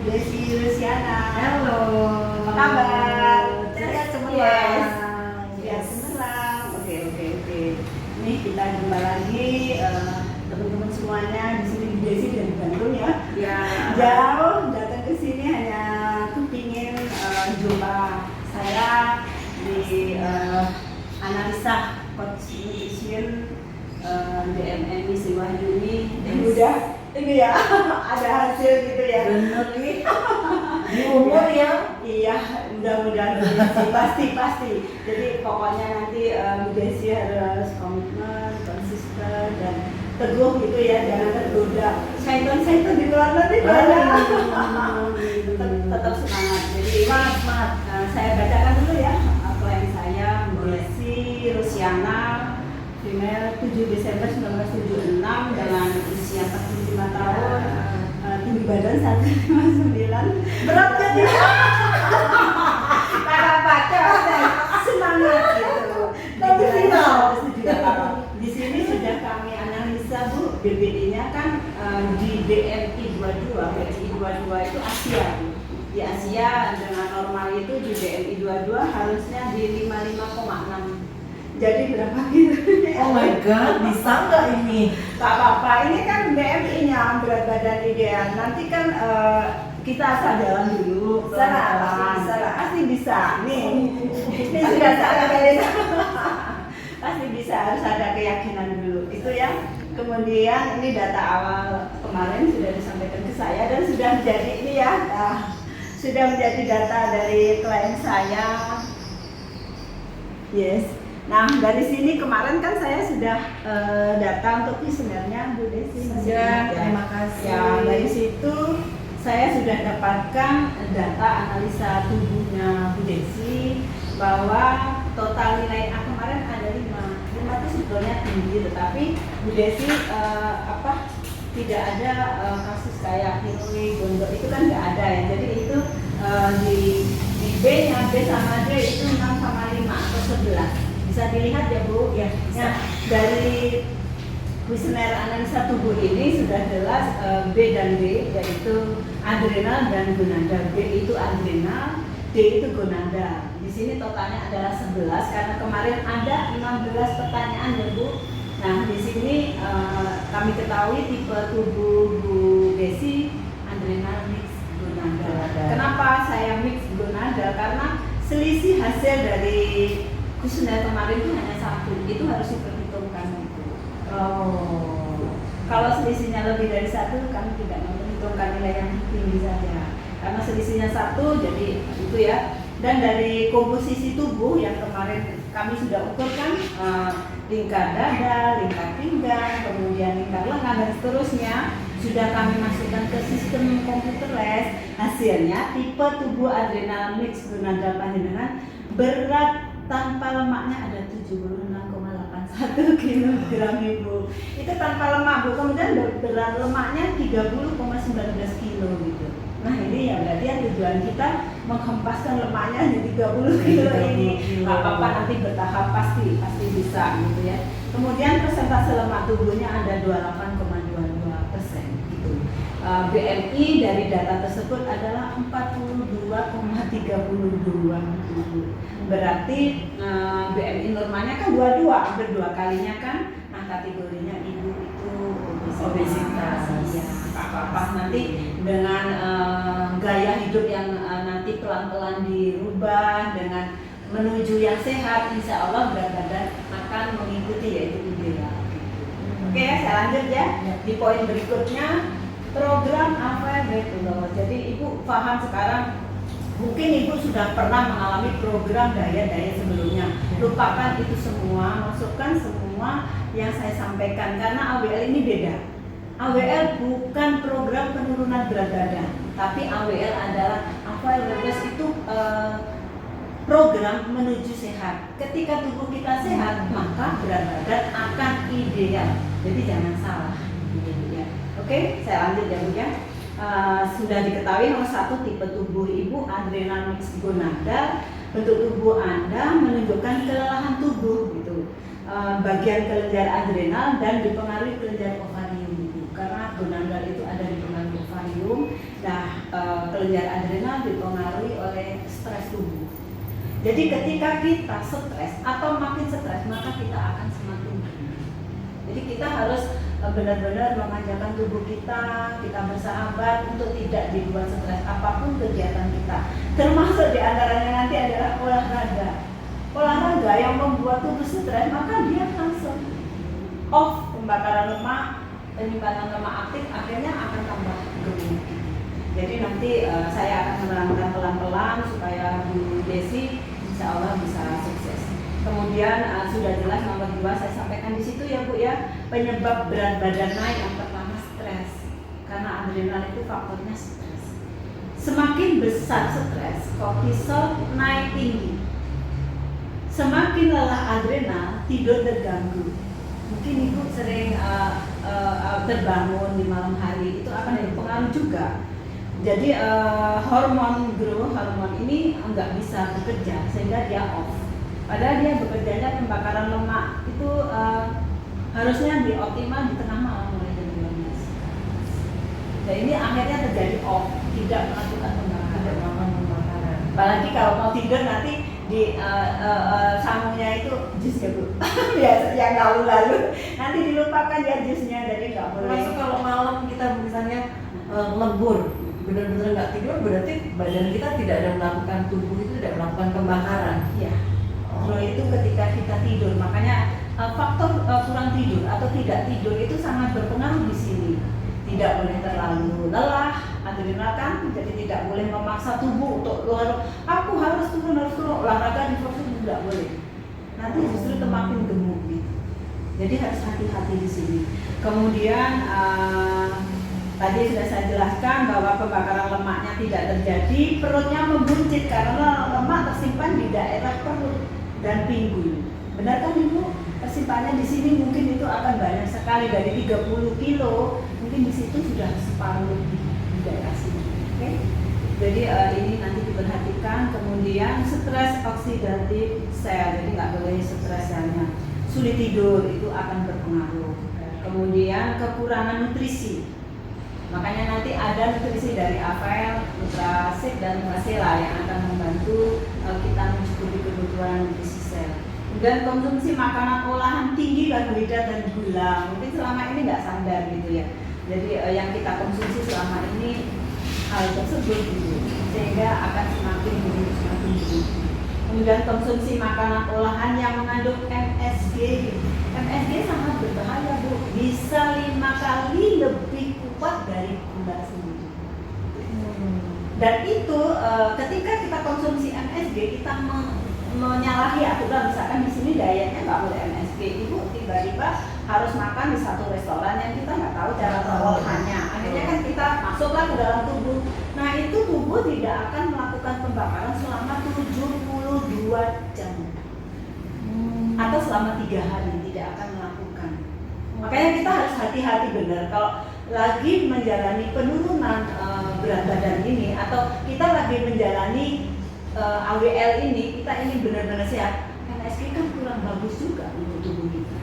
Desi Rusiana. Halo. Apa kabar? Sehat semua. Yes. Sehat semua. Oke. Nih kita jumpa lagi teman-teman semuanya di sini di Desi dan Bandung ya. Ya. Jauh datang ke sini hanya kepingin jumpa saya di analisa coach nutrition DMN Sri Wahyuni. Udah ini ya ada hasil gitu ya. Bener nih. Di umur ya. Iya, mudah-mudahan pasti. Jadi pokoknya nanti Bu Desi harus komitmen, konsisten dan teguh gitu ya, jangan tergoda syaitan di luar nanti banyak. Tetap semangat. Jadi Semangat. saya bacakan dulu ya klien saya, Bu Desi Rusiana, female 7 Desember 1976 dengan usia 45 tahun, tinggi badan 159, beratnya nih. Para baca semangat gitu. Tapi final. Di sini sudah kami analisa Bu, BBD-nya kan di BMI 22 itu Asia Bu. Di Asia dengan normal itu di BMI 22 harusnya di 55,6. Jadi berapa gitu? Oh my god, bisa nggak ini? Tak apa-apa, ini kan BMI-nya berat badan ideal. Nanti kan kita asal jalan dulu. Pasti bisa. Nih sudah salah kali. Pasti bisa, harus ada keyakinan dulu. Itu ya. Kemudian ini data awal kemarin sudah disampaikan ke saya dan sudah menjadi ini ya. Sudah menjadi data dari klien saya. Yes. Nah dari sini kemarin kan saya sudah data untuk kuesionernya Bu Desi. Terima kasih. Ya dari situ saya sudah dapatkan data analisa tubuhnya Bu Desi bahwa total nilai A kemarin ada 5 itu sebetulnya tinggi, tetapi Bu Desi tidak ada kasus kayak Hirui, Gondok itu kan nggak ada ya. Jadi itu di B-nya, B sama D itu 6 sama 5 atau 11. Bisa dilihat ya Bu ya. Nah, dari kuesioner analisa tubuh ini sudah jelas B dan D yaitu adrenal dan gonada. B itu adrenal, D itu gonada. Di sini totalnya adalah 11 karena kemarin ada 16 pertanyaan ya Bu. Nah, di sini kami ketahui tipe tubuh Bu Desi adrenal mix gonada. Kenapa saya mix gonada? Karena selisih hasil dari kuesioner kemarin itu hanya 1, itu harus diperhitungkan itu. Kalau selisihnya lebih dari 1, kami tidak memperhitungkan nilai yang tinggi saja. Karena selisihnya 1, jadi itu ya. Dan dari komposisi tubuh yang kemarin kami sudah ukurkan, lingkar dada, lingkar pinggang, kemudian lingkar lengan dan seterusnya, sudah kami masukkan ke sistem komputerless. Hasilnya tipe tubuh adrenal mix gonada panjenengan berat tanpa lemaknya ada 76,81 kg Ibu. Itu tanpa lemak Bu. Kemudian berat lemaknya 30,19 kg gitu. Nah ini ya berarti ya tujuan kita menghempaskan lemaknya di 30 kg ini. Nggak apa-apa, nanti bertahap pasti bisa gitu ya. Kemudian persentase lemak tubuhnya ada 28,22% gitu. BMI dari data tersebut adalah 42,32. Berarti BMI normalnya kan 22, hampir 2 kalinya kan. Nah kategorinya Ibu itu obesitas. Ya, apa-apa nanti dengan gaya hidup yang nanti pelan-pelan dirubah dengan menuju yang sehat, insya Allah berat badan akan mengikuti yaitu ideal. Oke ya, saya lanjut ya. Di poin berikutnya program apa betul. Jadi Ibu paham sekarang. Mungkin Ibu sudah pernah mengalami program diet sebelumnya. Lupakan itu semua, masukkan semua yang saya sampaikan karena AWL ini beda. AWL bukan program penurunan berat badan, tapi AWL adalah wellness itu program menuju sehat. Ketika tubuh kita sehat, maka berat badan akan ideal. Jadi jangan salah. Oke, saya lanjut ya Bu ya. Sudah diketahui nomor 1 tipe tubuh Ibu adrenal mix gonada. Bentuk tubuh Anda menunjukkan kelelahan tubuh gitu. Bagian kelenjar adrenal dan dipengaruhi kelenjar ovarium gitu. Karena gonada itu ada di pengaruh ovarium. Nah, kelenjar adrenal dipengaruhi oleh stres tubuh. Jadi ketika kita stres atau makin stres, maka kita akan semakin gemuk. Jadi kita harus benar-benar memanjakan tubuh kita bersahabat untuk tidak dibuat stres apapun kegiatan kita. Termasuk diantaranya nanti adalah olahraga. Olahraga yang membuat tubuh stres, maka dia langsung off pembakaran lemak, penyimpanan lemak aktif, akhirnya akan tambah gemuk. Jadi nanti saya akan menerangkan pelan-pelan supaya Bu Desi insya Allah bisa sukses. Kemudian sudah jelas nomor 2 saya sampaikan di situ ya Bu ya, penyebab berat badan naik yang pertama stres, karena adrenal itu faktornya stres. Semakin besar stres, kortisol naik tinggi. Semakin lelah adrenal, tidur terganggu. Mungkin Ibu sering terbangun di malam hari, itu akan berpengaruh juga. Jadi hormon growth hormon ini nggak bisa bekerja sehingga dia off. Padahal dia bekerjanya pembakaran lemak itu harusnya dioptimal di tengah malam mulai jam 12. Dan ini akhirnya terjadi off, tidak melakukan pembakaran. Apalagi kalau mau tidur nanti di sangunya itu jus ya Bu. Biasa yang lalu-lalu nanti dilupakan ya jusnya, jadi nggak boleh. Termasuk kalau malam kita misalnya lembur, benar-benar nggak tidur, berarti badan kita tidak ada melakukan, tubuh itu tidak melakukan pembakaran. Ya. Kalau itu ketika kita tidur, makanya faktor kurang tidur atau tidak tidur itu sangat berpengaruh di sini. Tidak boleh terlalu lelah, adrenal kan, jadi tidak boleh memaksa tubuh untuk aku harus turun olahraga di fokus, tidak boleh. Nanti justru semakin gemuk gitu. Jadi harus hati-hati di sini. Kemudian tadi sudah saya jelaskan bahwa pembakaran lemaknya tidak terjadi, perutnya membuncit karena lemak tersimpan di daerah perut dan pinggul. Benar kan Ibu? Tersimpannya di sini mungkin itu akan banyak sekali, dari 30 kilo, mungkin di situ sudah separuh lebih di daerah sini. Oke? Jadi ini nanti diperhatikan. Kemudian stres oksidatif sel, jadi nggak boleh stres selnya. Sulit tidur itu akan berpengaruh. Kemudian kekurangan nutrisi. Makanya nanti ada nutrisi dari Avel, Nutrasik dan Nutrasela yang akan membantu kita mencukupi kebutuhan nutrisi sel. Dan konsumsi makanan olahan tinggi karbohidrat dan gula. Mungkin selama ini nggak sadar gitu ya. Jadi yang kita konsumsi selama ini hal tersebut gitu, sehingga akan semakin buruk. Kemudian konsumsi makanan olahan yang mengandung MSG. MSG sangat berbahaya Bu, bisa 5 kali lebih kuat dari gula sendiri. Dan itu ketika kita konsumsi MSG, kita menyalahi aturan. Misalkan di sini dietnya nggak boleh MSG, Ibu tiba-tiba harus makan di satu restoran yang kita nggak tahu cara pengolahannya. Akhirnya kan kita masuklah ke dalam tubuh. Nah itu tubuh tidak akan melakukan pembakaran selama 72 jam atau selama 3 hari tidak akan melakukan. Makanya kita harus hati-hati benar kalau lagi menjalani penurunan berat badan ini, atau kita lagi menjalani AWL ini, kita ingin benar-benar sehat. MSG kan kurang bagus juga untuk tubuh kita.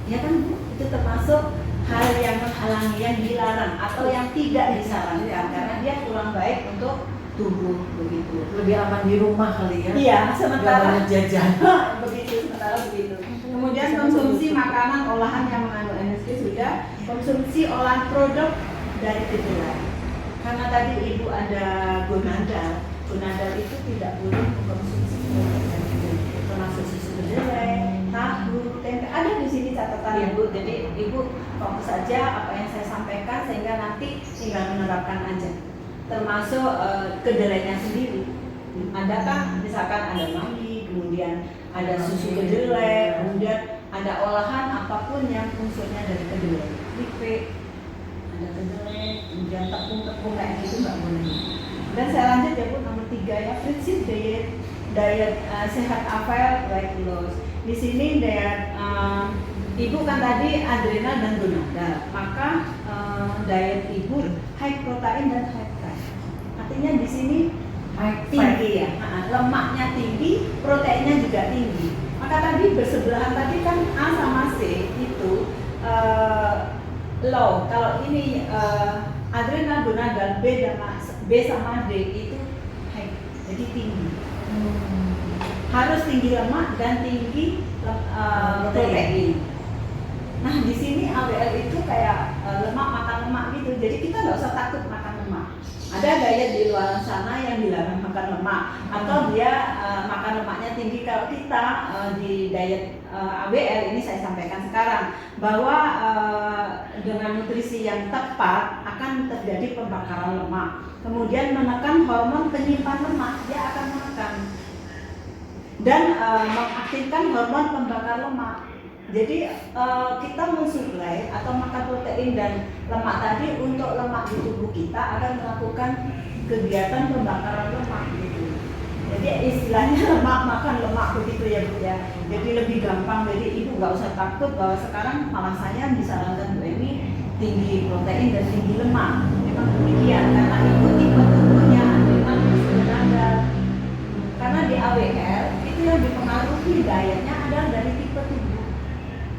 Ya kan Bu? Itu termasuk hal yang menghalangi, yang dilarang atau yang tidak disarankan karena dia kurang baik untuk tubuh begitu. Lebih aman di rumah kali ya. Iya, sementara jajan. begitu, sementara begitu. Kemudian konsumsi makanan olahan yang mengandung MSG sudah, konsumsi olahan produk dari kedelai. Karena tadi Ibu ada gonadal. Gonadal itu tidak boleh mengkonsumsi produk dari kedelai, termasuk susu kedelai, tahu, tempe. Ada di sini catatan Ibu. Jadi Ibu fokus saja apa yang saya sampaikan sehingga nanti tinggal menerapkan aja. Termasuk kedelainya sendiri. Adakah misalkan ada manggi, kemudian ada susu kedelai, kemudian ada olahan apapun yang unsurnya dari kedelai. Keripik, ada kedelai, kemudian tepung-tepung kayak gitu nggak boleh. Dan saya lanjut ya Bu, nomor 3 ya, prinsip diet sehat Avel weight loss. Di sini diet Ibu kan tadi adrenal dan gonadal, maka diet Ibu high protein dan high fat. Artinya di sini tinggi ya, lemaknya tinggi, proteinnya juga tinggi. Maka tadi bersebelahan tadi kan A sama C itu low. Kalau ini adrenal gonadal B B sama D itu high, jadi tinggi. Harus tinggi lemak dan tinggi protein. Nah di sini AWL itu kayak lemak makan lemak gitu, jadi kita nggak usah takut makan lemak. Ada diet di luar sana yang dilarang makan lemak, atau dia makan lemaknya tinggi. Kalau kita di diet AWL ini saya sampaikan sekarang bahwa dengan nutrisi yang tepat akan terjadi pembakaran lemak, kemudian menekan hormon penyimpan lemak, dia akan menekan dan mengaktifkan hormon pembakar lemak. Jadi kita mensuplai atau makan protein dan lemak tadi untuk lemak di tubuh kita akan melakukan kegiatan pembakaran lemak gitu. Jadi istilahnya lemak makan lemak begitu ya Bu ya. Jadi lebih gampang, jadi Ibu nggak usah takut bahwa sekarang malah saya disarankan Bu Emi tinggi protein dan tinggi lemak. Memang demikian karena itu tipe tubuhnya memang sebenarnya. Karena di AWL itu yang dipengaruhi dietnya adalah dari tipe tubuh.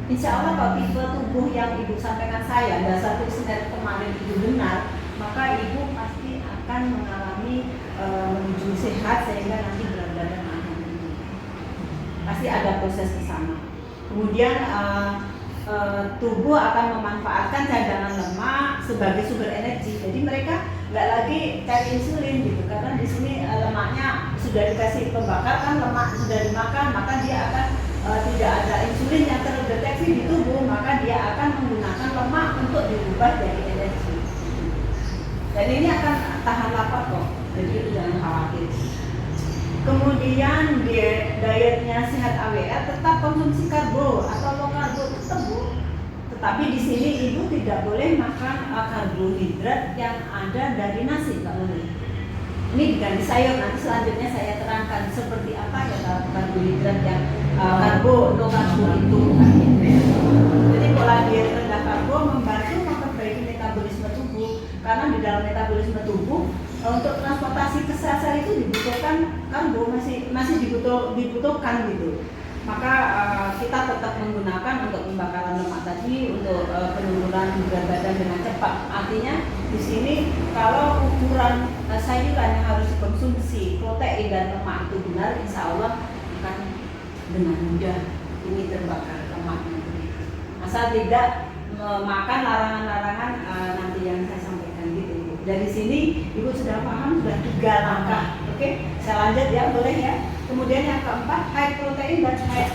Insya Allah kalau tipe tubuh yang Ibu sampaikan saya dasar kuesioner kemarin Ibu benar, maka Ibu pasti akan mengalami menuju sehat sehingga nanti berat badan akan turun. Pasti ada proses ke sana. Kemudian tubuh akan memanfaatkan cadangan lemak sebagai sumber energi. Jadi mereka nggak lagi cari insulin gitu, karena di sini lemaknya sudah dikasih pembakar kan, lemak sudah dimakan, maka dia akan tidak ada insulin yang terdeteksi di tubuh, maka dia akan menggunakan lemak untuk diubah jadi energi. Dan ini akan tahan lapar kok, jadi itu jangan khawatir. Kemudian dietnya sehat AWL tetap konsumsi karbo atau low karbo tetap Bu. Tetapi di sini Ibu tidak boleh makan karbohidrat yang ada dari nasi, nggak boleh. Ini diganti sayur, nanti selanjutnya saya terangkan seperti apa ya karbohidrat yang karbo, low karbo itu. Jadi pola diet rendah karbo membantu memperbaiki metabolisme tubuh, karena di dalam metabolisme tubuh untuk transportasi ke sel-sel itu dibutuhkan karbo, masih dibutuhkan gitu. Maka kita tetap menggunakan untuk pembakaran lemak tadi untuk penurunan berat badan dengan cepat. Artinya di sini kalau ukuran sayuran yang harus dikonsumsi protein dan lemak itu benar, insya Allah akan dengan mudah ini terbakar lemaknya. Asal tidak makan larangan-larangan nanti yang saya sampaikan gitu. Dari sini Ibu sudah paham, sudah 3 langkah. Oke, saya lanjut ya, boleh ya. Kemudian yang keempat, high protein dan high